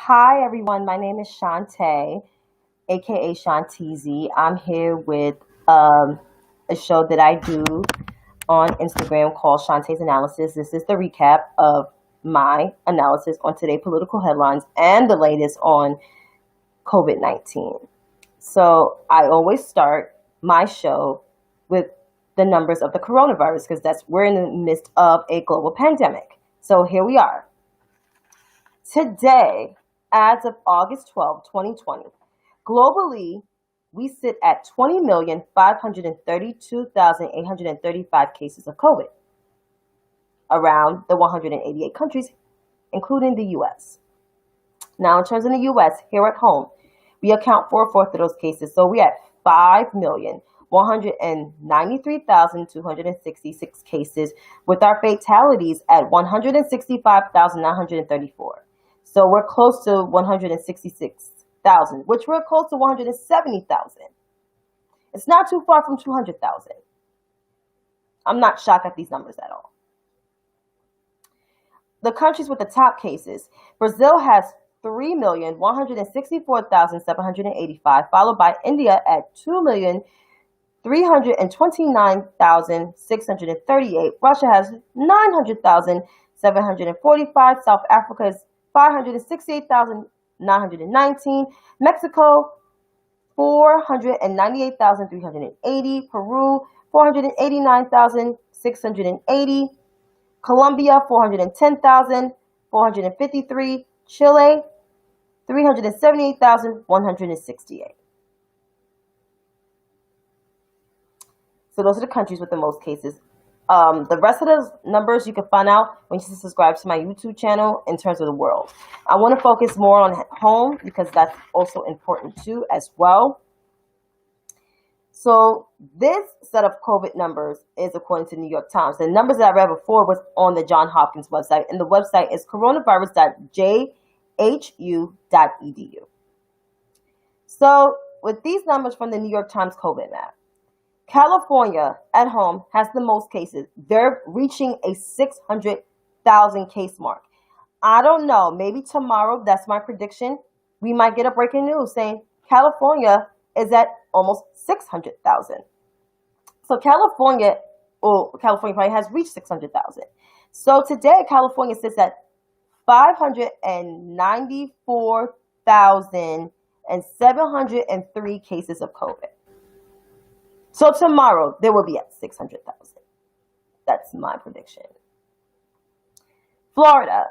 Hi everyone, my name is Shantae, aka Shanteezy. I'm here with um, a show that I do on Instagram called Shantae's Analysis. This is the recap of my analysis on today's political headlines and the latest on COVID-19. So I always start my show with the numbers of the coronavirus because that's we're in the midst of a global pandemic. So here we are. Today, as of August 12, 2020, globally, we sit at 20,532,835 cases of COVID around the 188 countries, including the US. Now, in terms of the US, here at home, we account for a fourth of those cases. So we're at 5,193,266 cases, with our fatalities at 165,934. So we're close to 166,000, which we're close to 170,000. It's not too far from 200,000. I'm not shocked at these numbers at all. The countries with the top cases, Brazil has 3,164,785, followed by India at 2,329,638. Russia has 900,745. South Africa is 568,919. Mexico, 498,380. Peru, 489,680. Colombia, 410,453. Chile, 378,168. So those are the countries with the most cases. The rest of the numbers you can find out when you subscribe to my YouTube channel in terms of the world. I want to focus more on home because that's also important too as well. So this set of COVID numbers is according to New York Times. The numbers that I read before was on the Johns Hopkins website, and the website is coronavirus.jhu.edu. So with these numbers from the New York Times COVID map, California at home has the most cases. They're reaching a 600,000 case mark. I don't know. Maybe tomorrow, that's my prediction, we might get a breaking news saying California is at almost 600,000. So California probably has reached 600,000. So today, California sits at 594,703 cases of COVID. So tomorrow, they will be at 600,000. That's my prediction. Florida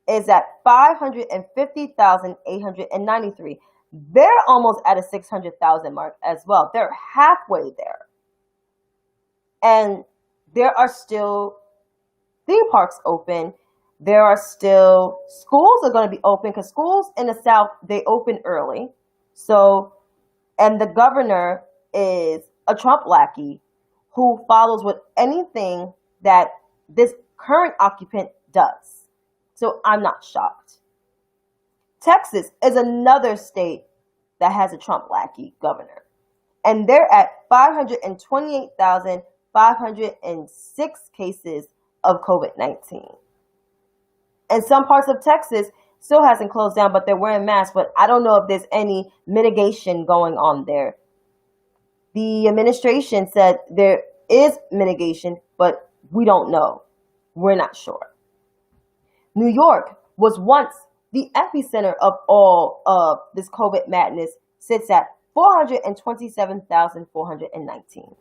is at 550,893. They're almost at a 600,000 mark as well. They're halfway there. And there are still theme parks open. There are still schools are going to be open because schools in the South, they open early. So, and the governor is a Trump lackey who follows with anything that this current occupant does. So I'm not shocked. Texas is another state that has a Trump lackey governor, and they're at 528,506 cases of COVID-19. And some parts of Texas still hasn't closed down, but they're wearing masks, but I don't know if there's any mitigation going on there. The administration said there is mitigation, but we don't know. We're not sure. New York was once the epicenter of all of this COVID madness, sits at 427,419.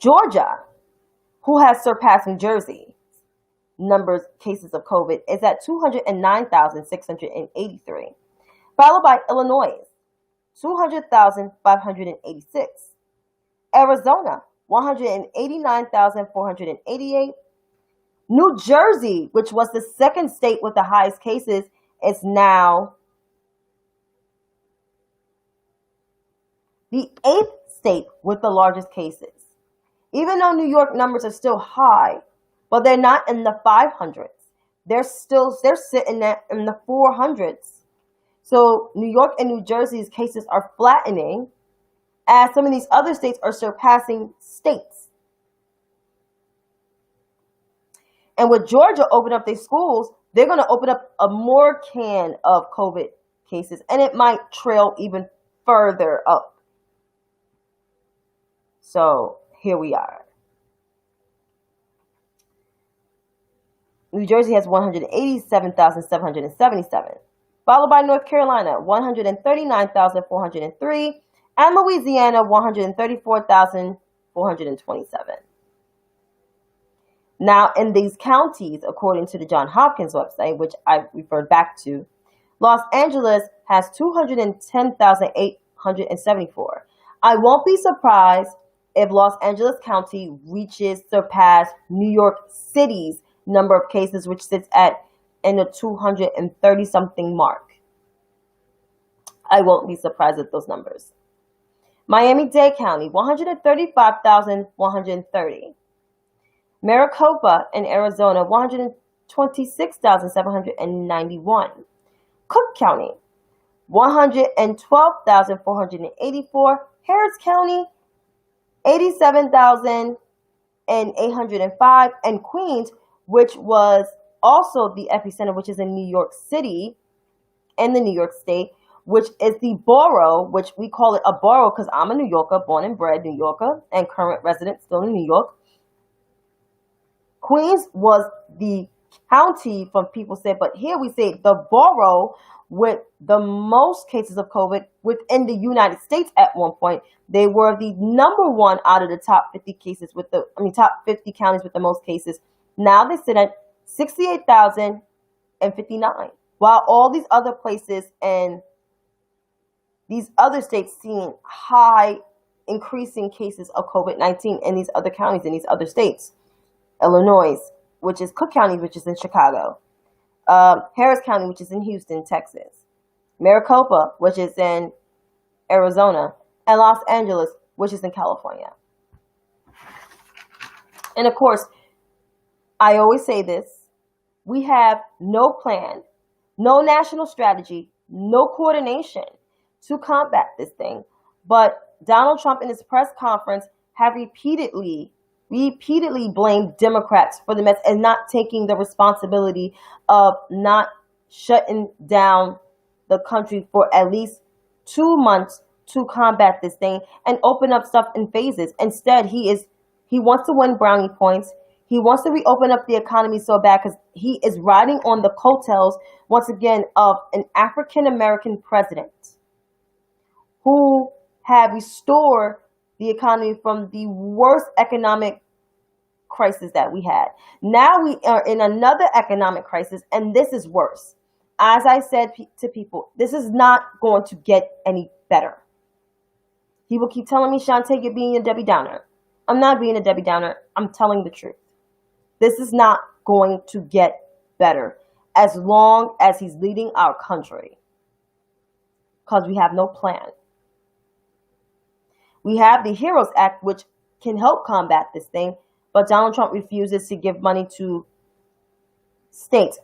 Georgia, who has surpassed New Jersey numbers cases of COVID, is at 209,683. Followed by Illinois, 200,586. Arizona, 189,488. New Jersey, which was the second state with the highest cases, is now the 8th state with the largest cases. Even though New York numbers are still high, but they're not in the 500s. They're sitting in the 400s. So New York and New Jersey's cases are flattening as some of these other states are surpassing states. And with Georgia opening up their schools, they're going to open up a more can of COVID cases, and it might trail even further up. So here we are. New Jersey has 187,777, followed by North Carolina, 139,403, and Louisiana, 134,427. Now, in these counties, according to the Johns Hopkins website, which I referred back to, Los Angeles has 210,874. I won't be surprised if Los Angeles County surpass New York City's number of cases, which sits at in the 230 something mark. I won't be surprised at those numbers. Miami-Dade County, 135,130. Maricopa in Arizona, 126,791. Cook County, 112,484. Harris County, 87,805. And Queens, which was also the epicenter, which is in New York City, in the New York State, which is the borough, which we call it a borough because I'm a New Yorker, born and bred New Yorker, and current resident still in New York. Queens was the county from people said, but here we say the borough with the most cases of COVID within the United States at one point. They were the number one out of the top 50 cases top 50 counties with the most cases. Now they sit at 68,059, while all these other places and these other states seeing high increasing cases of COVID-19 in these other counties, in these other states. Illinois, which is Cook County, which is in Chicago. Harris County, which is in Houston, Texas. Maricopa, which is in Arizona. And Los Angeles, which is in California. And of course, I always say this, we have no plan, no national strategy, no coordination to combat this thing. But Donald Trump in his press conference have repeatedly blamed Democrats for the mess and not taking the responsibility of not shutting down the country for at least 2 months to combat this thing and open up stuff in phases. Instead, he wants to win brownie points. He wants to reopen up the economy so bad because he is riding on the coattails, once again, of an African-American president who had restored the economy from the worst economic crisis that we had. Now we are in another economic crisis, and this is worse. As I said to people, this is not going to get any better. He will keep telling me, Shantae, you're being a Debbie Downer. I'm not being a Debbie Downer. I'm telling the truth. This is not going to get better as long as he's leading our country, because we have no plan. We have the HEROES Act, which can help combat this thing, but Donald Trump refuses to give money to states,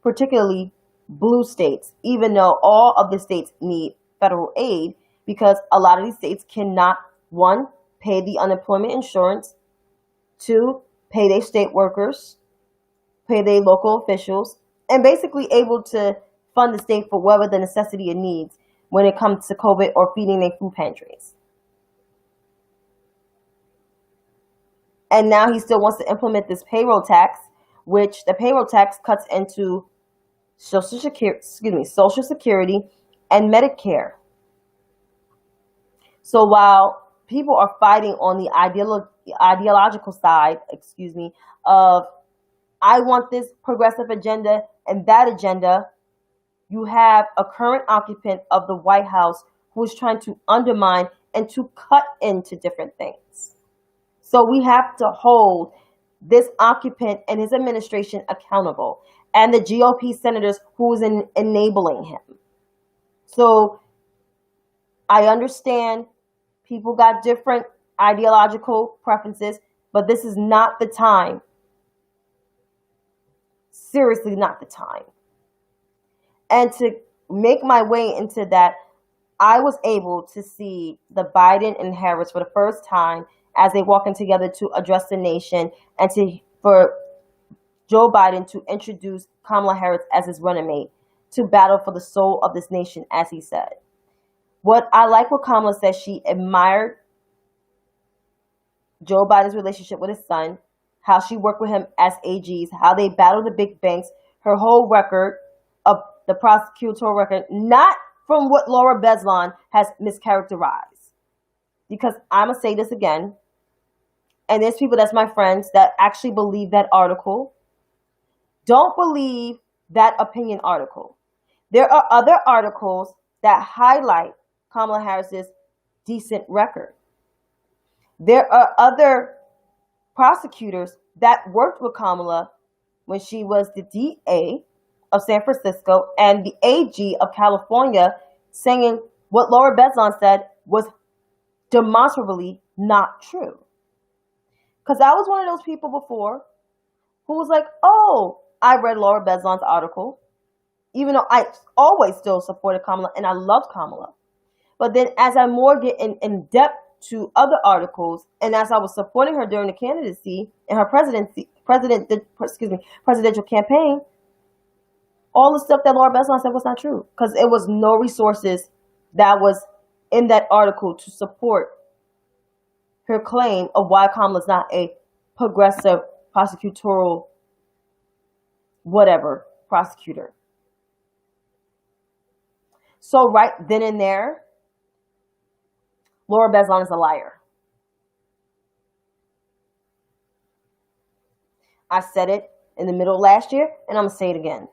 particularly blue states, even though all of the states need federal aid, because a lot of these states cannot, one, pay the unemployment insurance, two, pay their state workers, pay their local officials, and basically able to fund the state for whatever the necessity it needs when it comes to COVID or feeding their food pantries. And now he still wants to implement this payroll tax, which the payroll tax cuts into Social Security and Medicare. So while people are fighting on the ideological side, of I want this progressive agenda and that agenda, you have a current occupant of the White House who is trying to undermine and to cut into different things. So we have to hold this occupant and his administration accountable, and the GOP senators who is enabling him. So I understand people got different ideological preferences, but this is not the time. Seriously, not the time. And to make my way into that, I was able to see the Biden and Harris for the first time as they walking together to address the nation and for Joe Biden to introduce Kamala Harris as his running mate to battle for the soul of this nation, as he said. What I like what Kamala said, she admired Joe Biden's relationship with his son, how she worked with him as AGs, how they battled the big banks, her whole record of the prosecutorial record, not from what Laura Beslan has mischaracterized. Because I'm going to say this again, and there's people that's my friends that actually believe that article. Don't believe that opinion article. There are other articles that highlight Kamala Harris's decent record. There are other prosecutors that worked with Kamala when she was the DA of San Francisco and the AG of California, saying what Laura Beslan said was demonstrably not true. Because I was one of those people before who was like, oh, I read Laura Beslan's article, even though I always still supported Kamala and I loved Kamala. But then as I more get in depth to other articles, and as I was supporting her during the candidacy and her presidential campaign, all the stuff that Laura Beslan said was not true, because it was no resources that was in that article to support her claim of why Kamala's not a progressive prosecutorial whatever prosecutor. So right then and there, Laura Beslan is a liar. I said it in the middle of last year, and I'm going to say it again.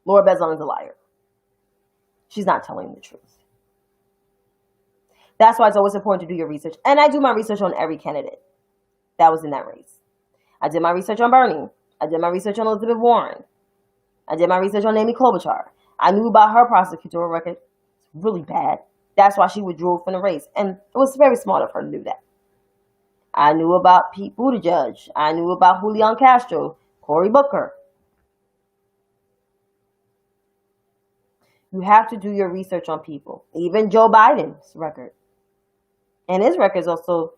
Laura Beslan is a liar. She's not telling the truth. That's why it's always important to do your research. And I do my research on every candidate that was in that race. I did my research on Bernie. I did my research on Elizabeth Warren. I did my research on Amy Klobuchar. I knew about her prosecutorial record. It's really bad. That's why she withdrew from the race. And it was very smart of her to do that. I knew about Pete Buttigieg. I knew about Julian Castro, Cory Booker. You have to do your research on people. Even Joe Biden's record. And his record is also,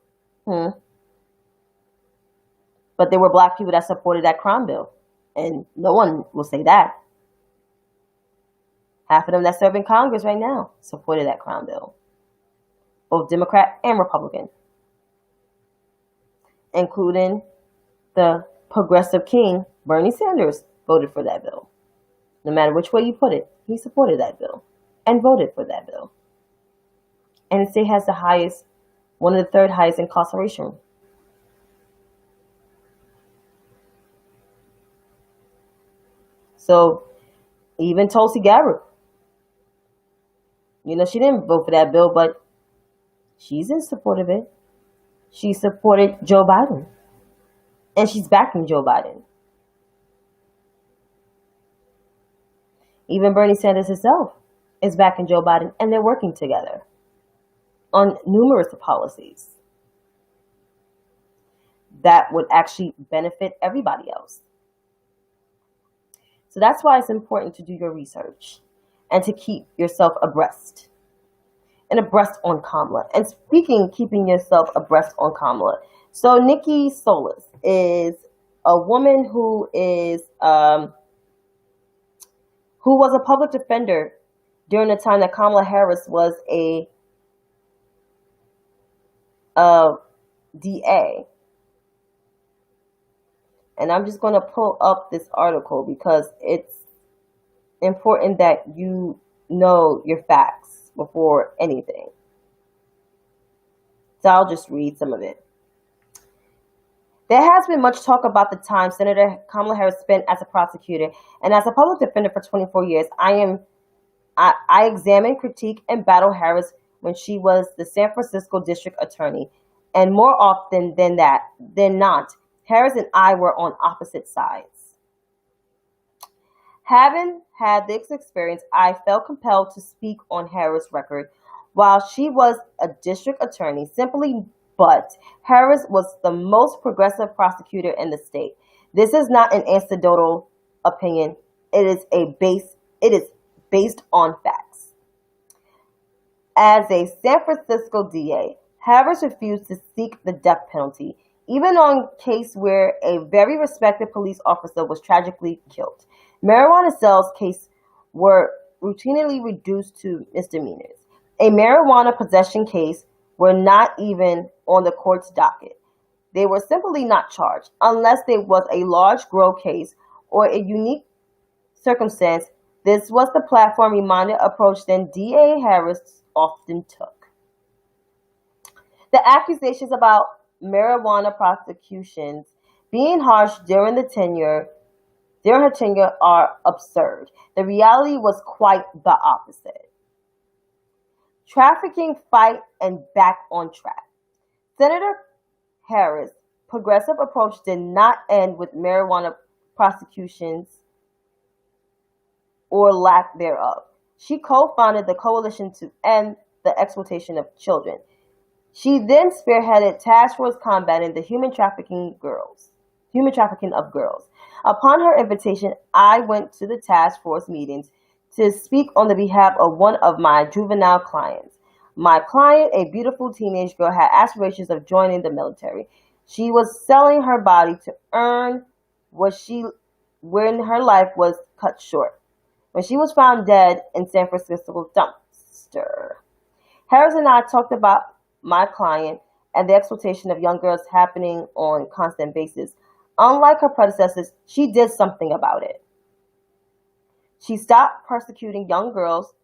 But there were black people that supported that crime bill. And no one will say that. Half of them that serve in Congress right now supported that crime bill. Both Democrat and Republican. Including the progressive king, Bernie Sanders, voted for that bill. No matter which way you put it, he supported that bill and voted for that bill. And the state has the highest, one of the third highest incarceration. So even Tulsi Gabbard, she didn't vote for that bill, but she's in support of it. She supported Joe Biden. And she's backing Joe Biden. Even Bernie Sanders himself is backing Joe Biden, and they're working together on numerous policies that would actually benefit everybody else. So that's why it's important to do your research and to keep yourself abreast. And abreast on Kamala. And speaking, keeping yourself abreast on Kamala. So Nikki Solis is a woman who is who was a public defender during the time that Kamala Harris was a DA. And I'm just going to pull up this article because it's important that you know your facts before anything. So I'll just read some of it. There has been much talk about the time Senator Kamala Harris spent as a prosecutor and as a public defender for 24 years. I examine, critique, and battle Harris when she was the San Francisco district attorney. And more often than not, Harris and I were on opposite sides. Having had this experience, I felt compelled to speak on Harris' record. While she was a district attorney, simply but Harris was the most progressive prosecutor in the state. This is not an anecdotal opinion. It is based on facts. As a San Francisco DA, Harris refused to seek the death penalty, even on a case where a very respected police officer was tragically killed. Marijuana sales cases were routinely reduced to misdemeanors. A marijuana possession case were not even on the court's docket. They were simply not charged unless there was a large grow case or a unique circumstance. This was the platform-minded approach that DA Harris often took. The accusations about marijuana prosecutions being harsh during her tenure are absurd. The reality was quite the opposite. Trafficking fight and back on track. Senator Harris' progressive approach did not end with marijuana prosecutions or lack thereof. She co-founded the Coalition to End the Exploitation of Children. She then spearheaded task force combating the human trafficking of girls. Upon her invitation, I went to the task force meetings to speak on the behalf of one of my juvenile clients. My client, a beautiful teenage girl, had aspirations of joining the military. She was selling her body to earn when her life was cut short, when she was found dead in San Francisco dumpster. Harris and I talked about my client and the exploitation of young girls happening on a constant basis. Unlike her predecessors, she did something about it. She stopped persecuting young girls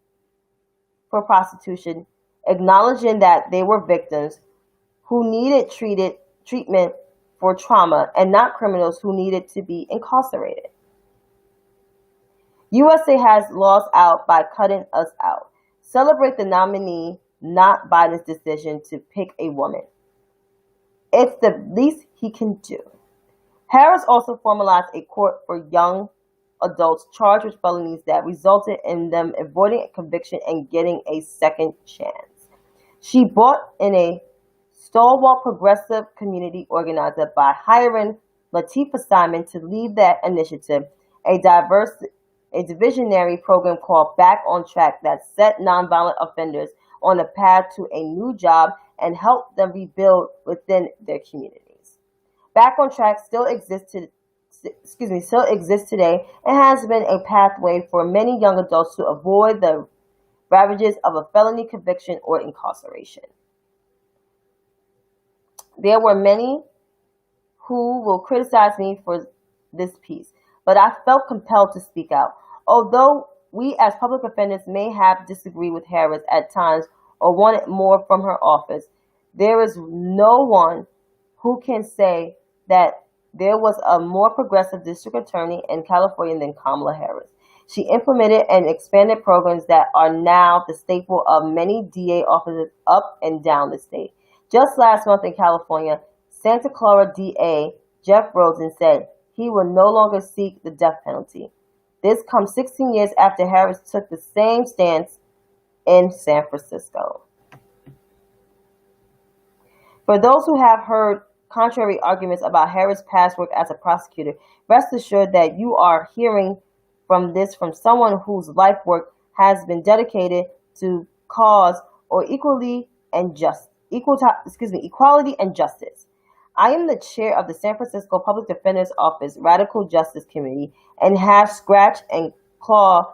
for prostitution, acknowledging that they were victims who needed treatment for trauma and not criminals who needed to be incarcerated. USA has laws out by cutting us out. Celebrate the nominee, not Biden's decision to pick a woman. It's the least he can do. Harris also formalized a court for young adults charged with felonies that resulted in them avoiding a conviction and getting a second chance. She brought in a stalwart progressive community organizer by hiring Latifah Simon to lead that initiative, a divisionary program called Back on Track that set nonviolent offenders on a path to a new job and helped them rebuild within their communities. Back on Track still exists today and has been a pathway for many young adults to avoid the ravages of a felony conviction or incarceration. There were many who will criticize me for this piece, but I felt compelled to speak out. Although we as public offenders may have disagreed with Harris at times or wanted more from her office, there is no one who can say that there was a more progressive district attorney in California than Kamala Harris. She implemented and expanded programs that are now the staple of many DA offices up and down the state. Just last month in California, Santa Clara DA Jeff Rosen said he will no longer seek the death penalty. This comes 16 years after Harris took the same stance in San Francisco. For those who have heard contrary arguments about Harris' past work as a prosecutor, rest assured that you are hearing from someone whose life work has been dedicated to cause or equality and justice. I am the chair of the San Francisco Public Defender's Office Radical Justice Committee and have scratched and clawed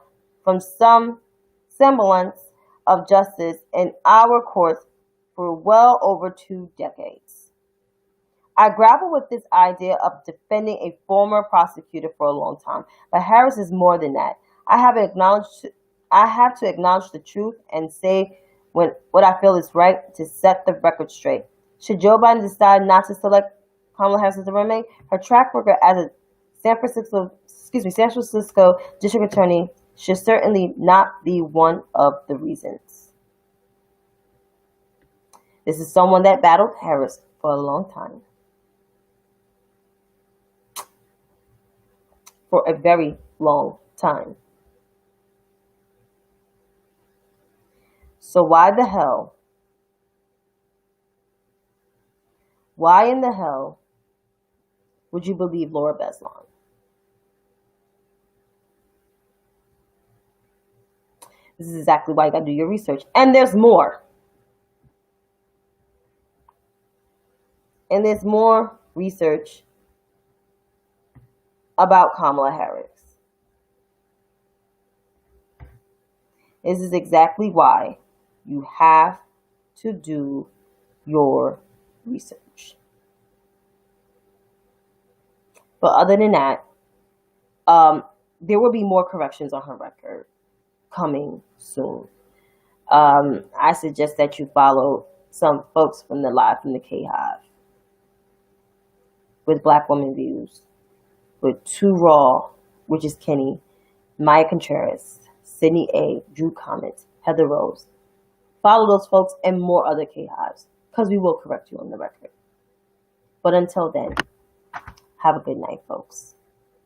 from some semblance of justice in our courts for well over 2 decades. I grappled with this idea of defending a former prosecutor for a long time, but Harris is more than that. I have to acknowledge the truth and say what I feel is right to set the record straight. Should Joe Biden decide not to select Kamala Harris as the running mate, her track record as a San Francisco District Attorney should certainly not be one of the reasons. This is someone that battled Harris for a long time. For a very long time. So why in the hell would you believe Laura Beslan? This is exactly why you gotta do your research. And there's more. And there's more research about Kamala Harris. This is exactly why you have to do your research. But other than that, there will be more corrections on her record coming soon. I suggest that you follow some folks from the Live from the K-Hive with Black Woman Views, with Too Raw, which is Kenny, Maya Contreras, Sydney A, Drew Comments, Heather Rose. Follow those folks and more other K-Hives, because we will correct you on the record. But until then, have a good night, folks.